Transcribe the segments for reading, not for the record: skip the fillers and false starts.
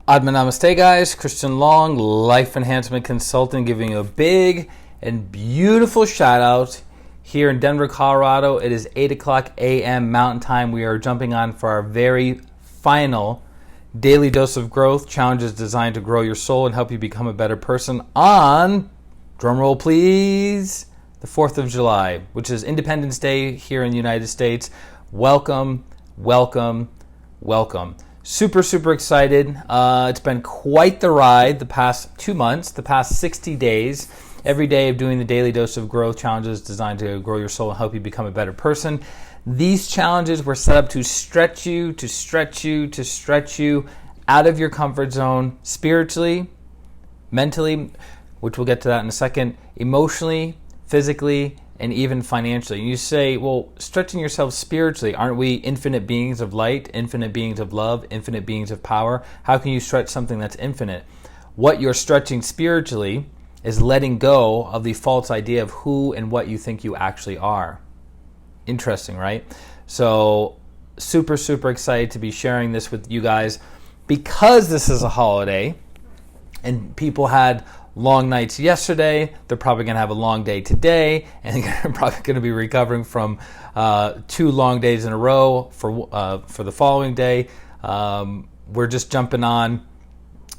Adma Namaste, guys. ChristianRLong, Life Enhancement Consultant, giving you a big and beautiful shout out here in Denver, Colorado. It is 8 o'clock a.m. Mountain Time. We are jumping on for our very final daily dose of growth, challenges designed to grow your soul and help you become a better person on, drumroll please, the 4th of July, which is Independence Day here in the United States. Welcome, welcome, welcome. Super excited. It's been quite the ride the past 2 months, the past 60 days, every day of doing the daily dose of growth challenges designed to grow your soul and help you become a better person. These challenges were set up to stretch you out of your comfort zone spiritually, mentally, which we'll get to that in a second, emotionally, physically, and even financially. You say, well, stretching yourself spiritually, aren't we infinite beings of light, infinite beings of love, infinite beings of power? How can you stretch something that's infinite? What you're stretching spiritually is letting go of the false idea of who and what you think you actually are. Interesting, right? So super excited to be sharing this with you guys because this is a holiday and people had long nights yesterday. They're probably going to have a long day today, and they're probably going to be recovering from 2 long days in a row for the following day. We're just jumping on,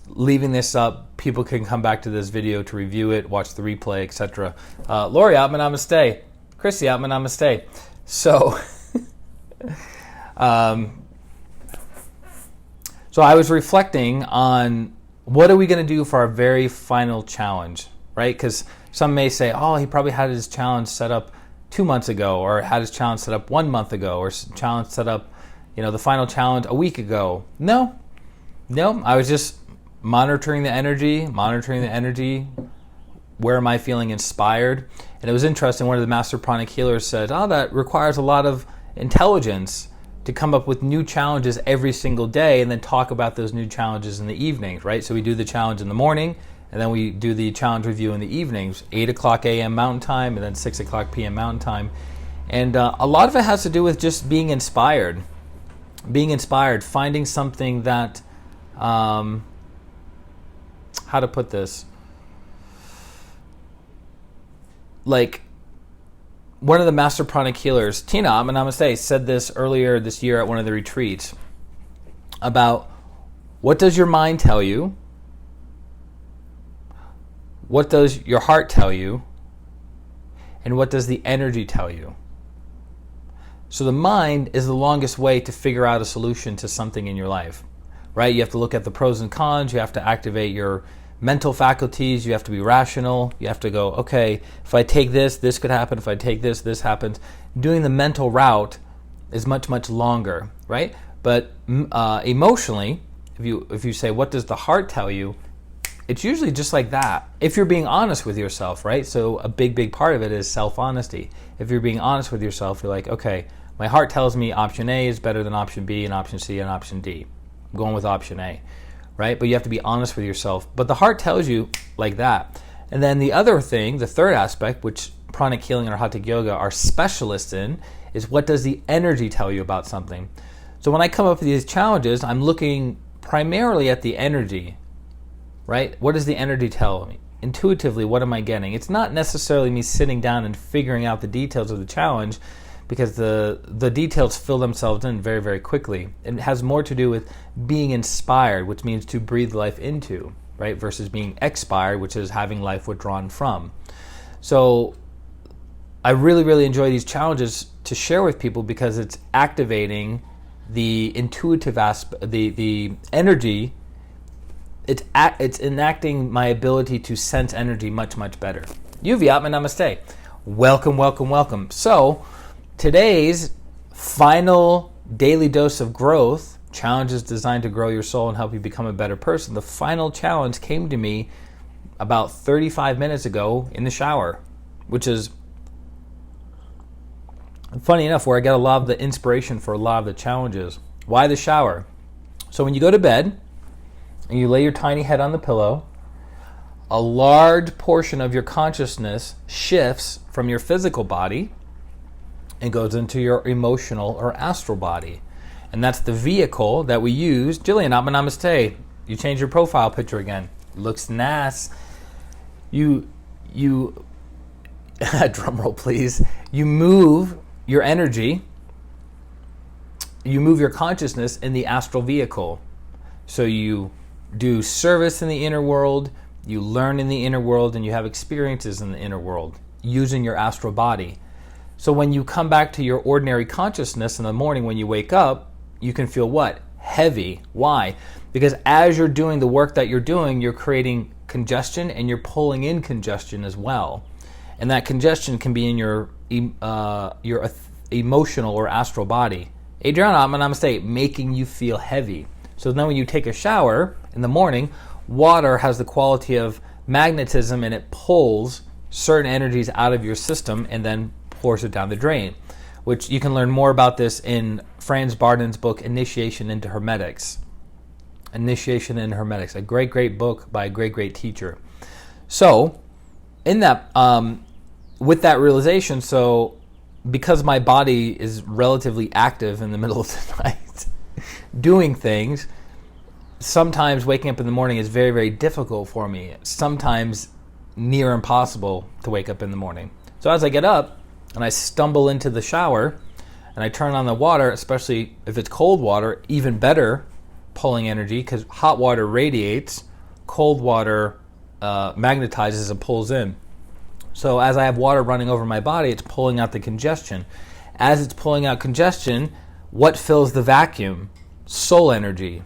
leaving this up. People can come back to this video to review it, watch the replay, etc. Lori Atman, Namaste. Chrissy Atman, Namaste. So, so I was reflecting on what are we going to do for our very final challenge, right? Because some may say, oh, he probably had his challenge set up 2 months ago, or had his challenge set up 1 month ago, or challenge set up, the final challenge a week ago. No, I was just monitoring the energy. Where am I feeling inspired? And it was interesting. One of the master pranic healers said, oh, that requires a lot of intelligence to come up with new challenges every single day and then talk about those new challenges in the evenings, right? So we do the challenge in the morning, and then we do the challenge review in the evenings, 8 o'clock a.m. Mountain Time, and then 6 o'clock p.m. Mountain Time. And a lot of it has to do with just being inspired, finding something that, how to put this, like, one of the master pranic healers, Tina Namaste, said this earlier this year at one of the retreats about what does your mind tell you? What does your heart tell you? And what does the energy tell you? So the mind is the longest way to figure out a solution to something in your life, right? You have to look at the pros and cons. You have to activate your mental faculties. You have to be rational. You have to go, okay, if I take this could happen. If I take this happens. Doing the mental route is much longer, right? But emotionally, if you say, what does the heart tell you? It's usually just like that. If you're being honest with yourself, right? So a big part of it is self-honesty. If you're being honest with yourself, you're like, okay, my heart tells me option A is better than option B and option C and option D. I'm going with option A. Right? But you have to be honest with yourself. But the heart tells you like that. And then the other thing, the third aspect, which pranic healing and Hatha Yoga are specialists in, is what does the energy tell you about something? So when I come up with these challenges, I'm looking primarily at the energy, right? What does the energy tell me? Intuitively, what am I getting? It's not necessarily me sitting down and figuring out the details of the challenge, because the details fill themselves in very quickly. It has more to do with being inspired, which means to breathe life into, right? Versus being expired, which is having life withdrawn from. So I really enjoy these challenges to share with people because it's activating the intuitive aspect, the energy. It's enacting my ability to sense energy much better. Yuvi Atman Namaste. Welcome. So today's final daily dose of growth, challenges designed to grow your soul and help you become a better person. The final challenge came to me about 35 minutes ago in the shower, which is funny enough where I get a lot of the inspiration for a lot of the challenges. Why the shower? So when you go to bed and you lay your tiny head on the pillow, a large portion of your consciousness shifts from your physical body and goes into your emotional or astral body. And that's the vehicle that we use. Jillian, Namaste. You change your profile picture again. Looks nice. You drum roll please. You move your energy. You move your consciousness in the astral vehicle. So you do service in the inner world, you learn in the inner world, and you have experiences in the inner world using your astral body. So when you come back to your ordinary consciousness in the morning when you wake up, you can feel what? Heavy. Why? Because as you're doing the work that you're doing, you're creating congestion and you're pulling in congestion as well. And that congestion can be in your emotional or astral body. Adriana, I'm going to say, making you feel heavy. So then when you take a shower in the morning, water has the quality of magnetism and it pulls certain energies out of your system and then pours it down the drain, which you can learn more about this in Franz Barden's book, Initiation into Hermetics. Initiation into Hermetics, a great book by a great teacher. So in that, with that realization, so because my body is relatively active in the middle of the night, doing things, sometimes waking up in the morning is very difficult for me. Sometimes near impossible to wake up in the morning. So as I get up and I stumble into the shower and I turn on the water, especially if it's cold water, even better pulling energy, because hot water radiates, cold water magnetizes and pulls in. So as I have water running over my body, it's pulling out the congestion. As it's pulling out congestion, what fills the vacuum? Soul energy.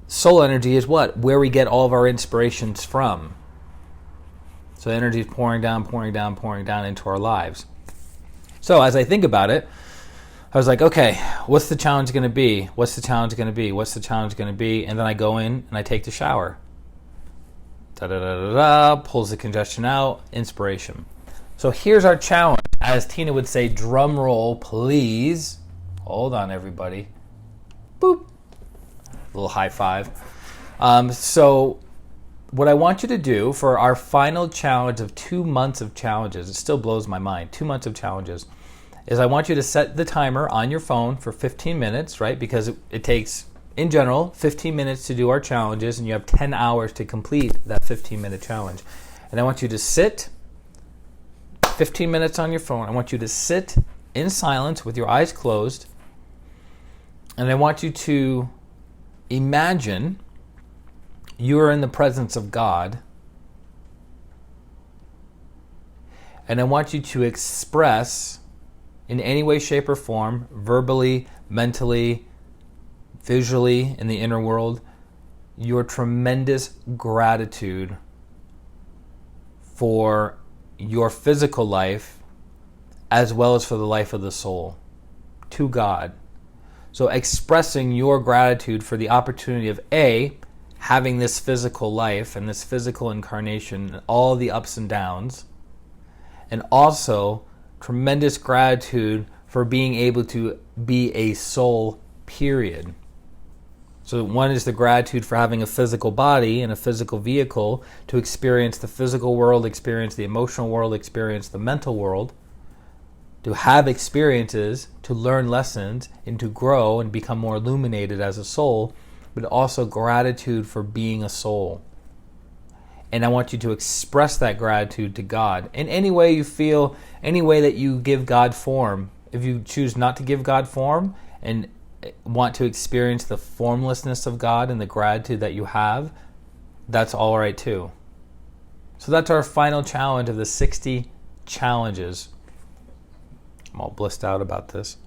Soul energy is what? Where we get all of our inspirations from. So energy is pouring down into our lives. So as I think about it, I was like, okay, what's the challenge going to be? What's the challenge going to be? What's the challenge going to be? And then I go in and I take the shower. Pulls the congestion out, inspiration. So here's our challenge. As Tina would say, drum roll, please. Hold on, everybody. Boop. A little high five. So what I want you to do for our final challenge of 2 months of challenges, it still blows my mind, 2 months of challenges, is I want you to set the timer on your phone for 15 minutes, right? Because it takes, in general, 15 minutes to do our challenges, and you have 10 hours to complete that 15-minute challenge. And I want you to sit 15 minutes on your phone. I want you to sit in silence with your eyes closed, and I want you to imagine you are in the presence of God, and I want you to express in any way, shape, or form, verbally, mentally, visually, in the inner world, your tremendous gratitude for your physical life as well as for the life of the soul to God. So expressing your gratitude for the opportunity of A, having this physical life and this physical incarnation and all the ups and downs, and also tremendous gratitude for being able to be a soul, period. So one is the gratitude for having a physical body and a physical vehicle to experience the physical world, experience the emotional world, experience the mental world, to have experiences, to learn lessons, and to grow and become more illuminated as a soul, but also gratitude for being a soul. And I want you to express that gratitude to God in any way you feel, any way that you give God form. If you choose not to give God form and want to experience the formlessness of God and the gratitude that you have, that's all right too. So that's our final challenge of the 60 challenges. I'm all blissed out about this.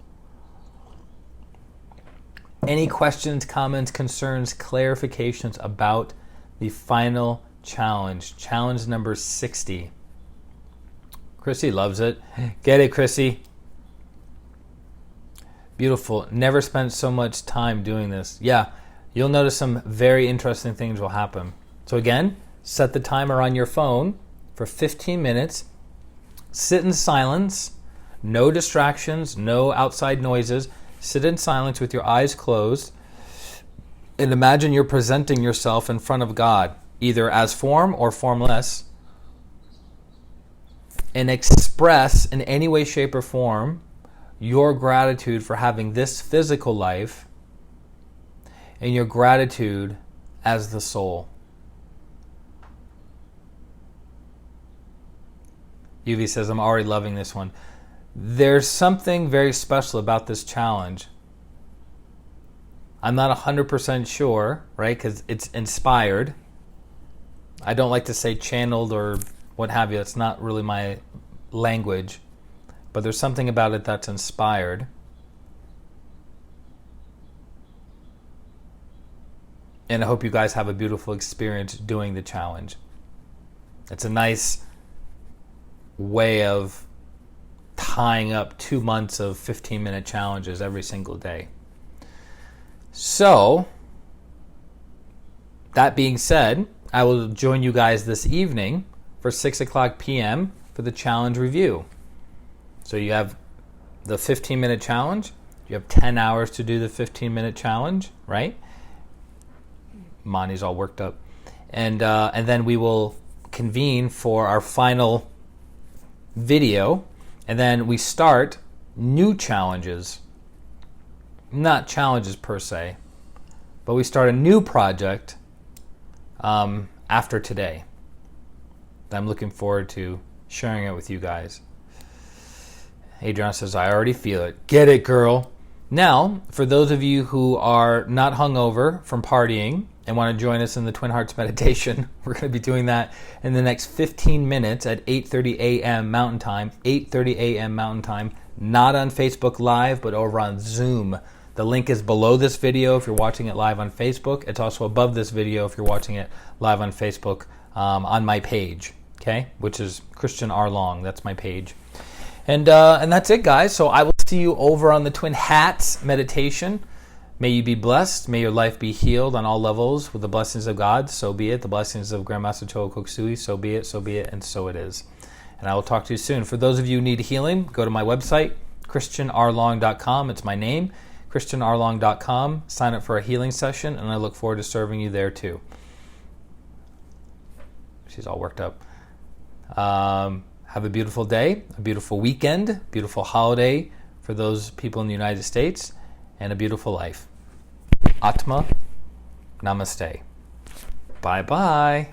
Any questions, comments, concerns, clarifications about the final challenge? Challenge number 60. Chrissy loves it. Get it, Chrissy? Beautiful. Never spent so much time doing this. Yeah, you'll notice some very interesting things will happen. So again, set the timer on your phone for 15 minutes. Sit in silence. No distractions, no outside noises. Sit in silence with your eyes closed. And imagine you're presenting yourself in front of God, either as form or formless. And express in any way, shape, or form your gratitude for having this physical life and your gratitude as the soul. UV says, I'm already loving this one. There's something very special about this challenge. I'm not 100% sure, right? Because it's inspired. I don't like to say channeled or what have you. It's not really my language. But there's something about it that's inspired. And I hope you guys have a beautiful experience doing the challenge. It's a nice way of tying up 2 months of 15-minute challenges every single day. So, that being said, I will join you guys this evening for 6 o'clock p.m. for the challenge review. So you have the 15-minute challenge. You have 10 hours to do the 15-minute challenge, right? Monty's all worked up. And then we will convene for our final video. And then we start new challenges. Not challenges per se, but we start a new project after today. I'm looking forward to sharing it with you guys. Adriana says, I already feel it. Get it, girl. Now, for those of you who are not hungover from partying and want to join us in the Twin Hearts meditation, we're going to be doing that in the next 15 minutes at 8:30 a.m. Mountain Time. 8:30 a.m. Mountain Time. Not on Facebook Live, but over on Zoom. The link is below this video if you're watching it live on Facebook. It's also above this video if you're watching it live on Facebook on my page, okay? Which is ChristianRLong. That's my page. And that's it, guys. So I will see you over on the Twin Hats meditation. May you be blessed. May your life be healed on all levels with the blessings of God. So be it. The blessings of Grandmaster Choa Koksui. So be it, and so it is. And I will talk to you soon. For those of you who need healing, go to my website, ChristianRLong.com. It's my name, ChristianRLong.com. Sign up for a healing session, and I look forward to serving you there too. She's all worked up. Have a beautiful day, a beautiful weekend, beautiful holiday for those people in the United States, and a beautiful life. Atma, namaste. Bye-bye.